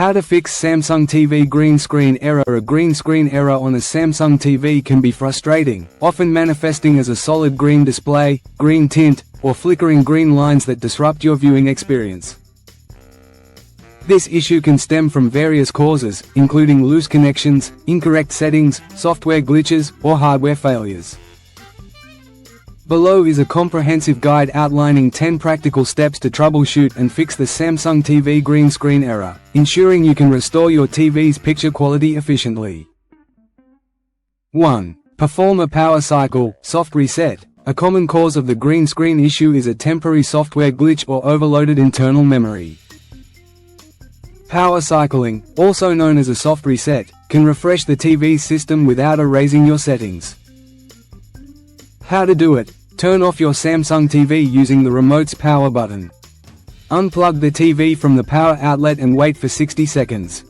How to fix Samsung TV green screen error. A green screen error on a Samsung TV can be frustrating, often manifesting as a solid green display, green tint, or flickering green lines that disrupt your viewing experience. This issue can stem from various causes, including loose connections, incorrect settings, software glitches, or hardware failures. Below is a comprehensive guide outlining 10 practical steps to troubleshoot and fix the Samsung TV green screen error, ensuring you can restore your TV's picture quality efficiently. 1. Perform a power cycle, soft reset. A common cause of the green screen issue is a temporary software glitch or overloaded internal memory. Power cycling, also known as a soft reset, can refresh the TV's system without erasing your settings. How to do it? Turn off your Samsung TV using the remote's power button. Unplug the TV from the power outlet and wait for 60 seconds.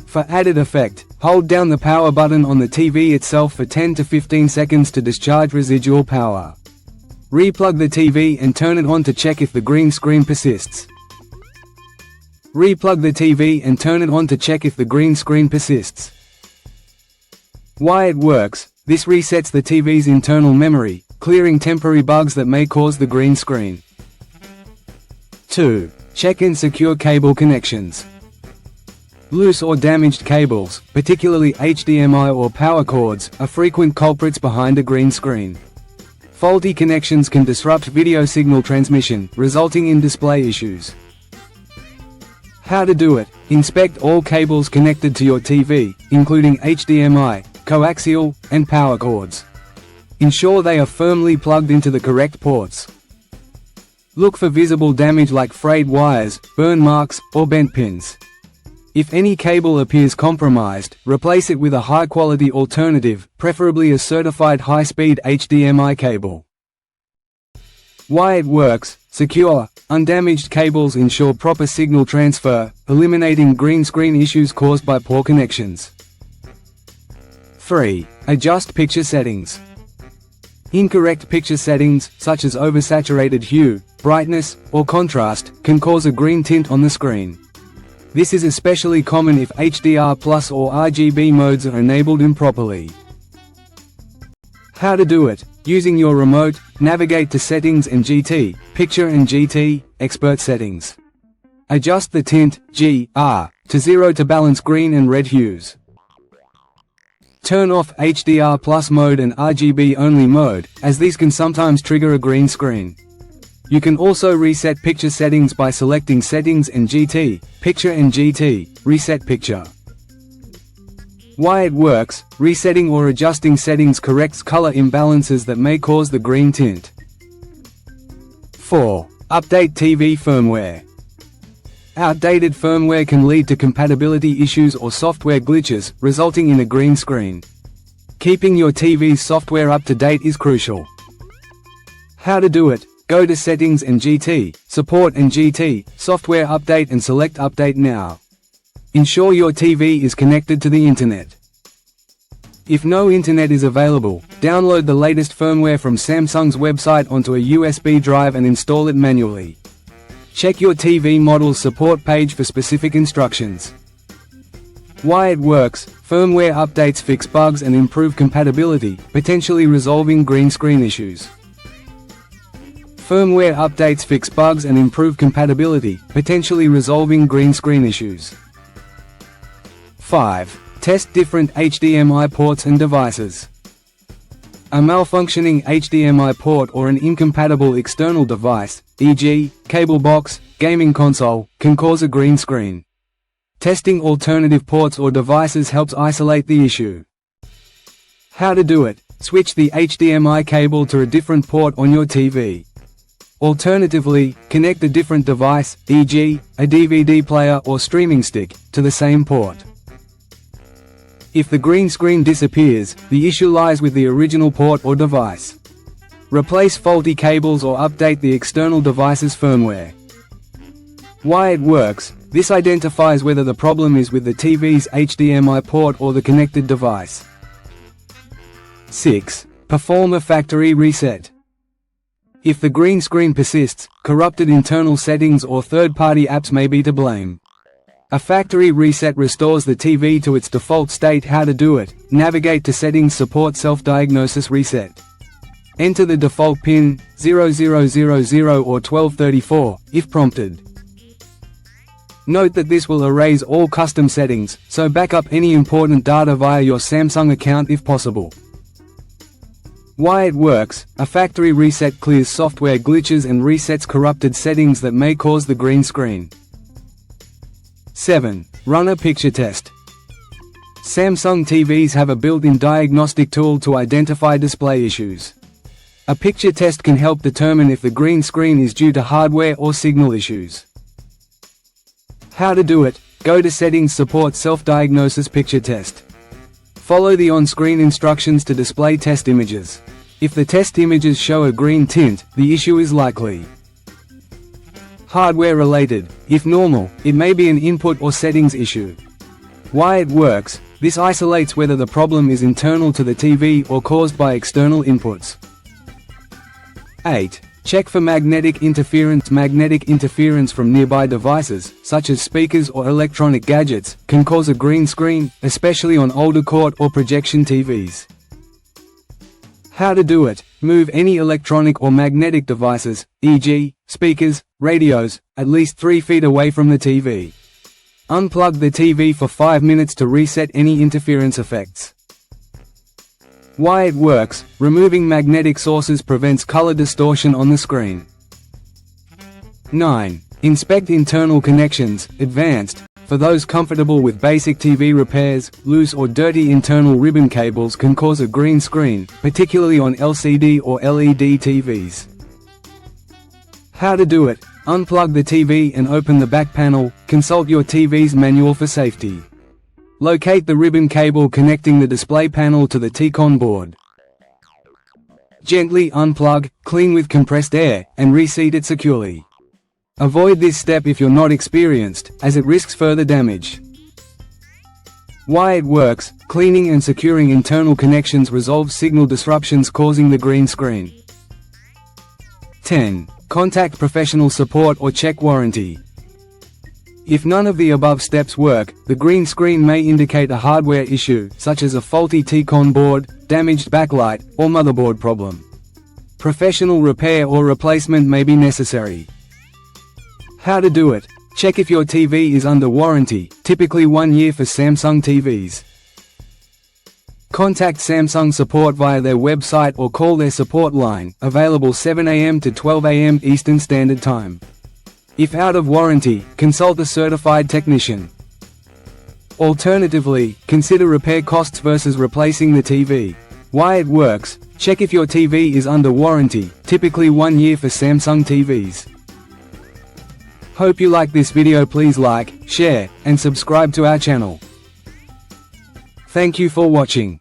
For added effect, hold down the power button on the TV itself for 10 to 15 seconds to discharge residual power. Replug the TV and turn it on to check if the green screen persists. Replug the TV and turn it on to check if the green screen persists. Why it works. This resets the TV's internal memory, clearing temporary bugs that may cause the green screen. 2. Check insecure cable connections. Loose or damaged cables, particularly HDMI or power cords, are frequent culprits behind a green screen. Faulty connections can disrupt video signal transmission, resulting in display issues. How to do it? Inspect all cables connected to your TV, including HDMI, coaxial, and power cords. Ensure they are firmly plugged into the correct ports. Look for visible damage like frayed wires, burn marks, or bent pins. If any cable appears compromised, replace it with a high-quality alternative, preferably a certified high-speed HDMI cable. Why it works. Secure, undamaged cables ensure proper signal transfer, eliminating green screen issues caused by poor connections. 3. Adjust picture settings. Incorrect picture settings, such as oversaturated hue, brightness, or contrast, can cause a green tint on the screen. This is especially common if HDR+ or RGB modes are enabled improperly. How to do it? Using your remote, navigate to Settings and GT, Picture and GT, Expert Settings. Adjust the tint, GR, to 0 to balance green and red hues. Turn off HDR+ mode and RGB only mode, as these can sometimes trigger a green screen. You can also reset picture settings by selecting Settings and GT, Picture and GT, Reset Picture. Why it works. Resetting or adjusting settings corrects color imbalances that may cause the green tint. 4. Update TV firmware. Outdated firmware can lead to compatibility issues or software glitches, resulting in a green screen. Keeping your TV's software up to date is crucial. How to do it? Go to Settings and GT, Support and GT, Software Update and select Update Now. Ensure your TV is connected to the Internet. If no Internet is available, download the latest firmware from Samsung's website onto a USB drive and install it manually. Check your TV model's support page for specific instructions. Why it works. Firmware updates fix bugs and improve compatibility, potentially resolving green screen issues. Firmware updates fix bugs and improve compatibility, potentially resolving green screen issues. 5. Test different HDMI ports and devices. A malfunctioning HDMI port or an incompatible external device, e.g., cable box, gaming console, can cause a green screen. Testing alternative ports or devices helps isolate the issue. How to do it? Switch the HDMI cable to a different port on your TV. Alternatively, connect a different device, e.g., a DVD player or streaming stick, to the same port. If the green screen disappears, the issue lies with the original port or device. Replace faulty cables or update the external device's firmware. Why it works. This identifies whether the problem is with the TV's HDMI port or the connected device. 6. Perform a factory reset. If the green screen persists, corrupted internal settings or third-party apps may be to blame. A factory reset restores the TV to its default state. How to do it? Navigate to Settings, Support Self-Diagnosis Reset. Enter the default pin, 0000 or 1234, if prompted. Note that this will erase all custom settings, so back up any important data via your Samsung account if possible. Why it works: a factory reset clears software glitches and resets corrupted settings that may cause the green screen. 7. Run a picture test. Samsung TVs have a built-in diagnostic tool to identify display issues. A picture test can help determine if the green screen is due to hardware or signal issues. How to do it? Go to Settings, Support Self-Diagnosis Picture Test. Follow the on-screen instructions to display test images. If the test images show a green tint, the issue is likely hardware related. If normal, it may be an input or settings issue. Why it works: this isolates whether the problem is internal to the TV or caused by external inputs. 8. Check for magnetic interference. Magnetic interference from nearby devices, such as speakers or electronic gadgets, can cause a green screen, especially on older court or projection TVs. How to do it? Move any electronic or magnetic devices, e.g., speakers, radios, at least 3 feet away from the TV. Unplug the TV for 5 minutes to reset any interference effects. Why it works: removing magnetic sources prevents color distortion on the screen. 9. Inspect internal connections. Advanced. For those comfortable with basic TV repairs, loose or dirty internal ribbon cables can cause a green screen, particularly on LCD or LED TVs. How to do it? Unplug the TV and open the back panel. Consult your TV's manual for safety. Locate the ribbon cable connecting the display panel to the T-Con board. Gently unplug, clean with compressed air, and reseat it securely. Avoid this step if you're not experienced, as it risks further damage. Why it works: cleaning and securing internal connections resolves signal disruptions causing the green screen. 10. Contact professional support or check warranty. If none of the above steps work, the green screen may indicate a hardware issue, such as a faulty T-Con board, damaged backlight, or motherboard problem. Professional repair or replacement may be necessary. How to do it? Check if your TV is under warranty, typically 1 year for Samsung TVs. Contact Samsung support via their website or call their support line, available 7 a.m. to 12 a.m. Eastern Standard Time. If out of warranty, consult a certified technician. Alternatively, consider repair costs versus replacing the TV. Why it works: check if your TV is under warranty, typically 1 year for Samsung TVs. Hope you like this video. Please like, share, and subscribe to our channel. Thank you for watching.